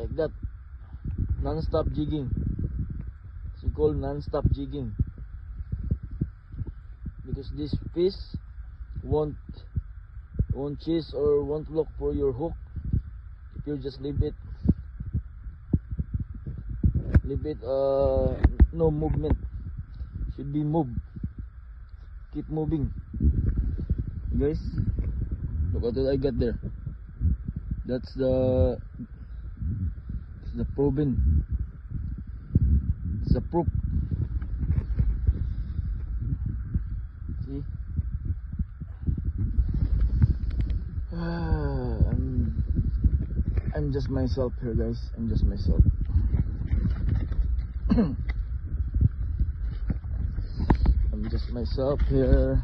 like that, non-stop jigging. It's called non-stop jigging, because this fish won't chase or won't look for your hook if you just leave it no movement. Should be moved, keep moving. Guys, look at what I got there. That's the proven. It's a proof. See, I'm just myself here, guys. I'm just myself. I'm just myself here.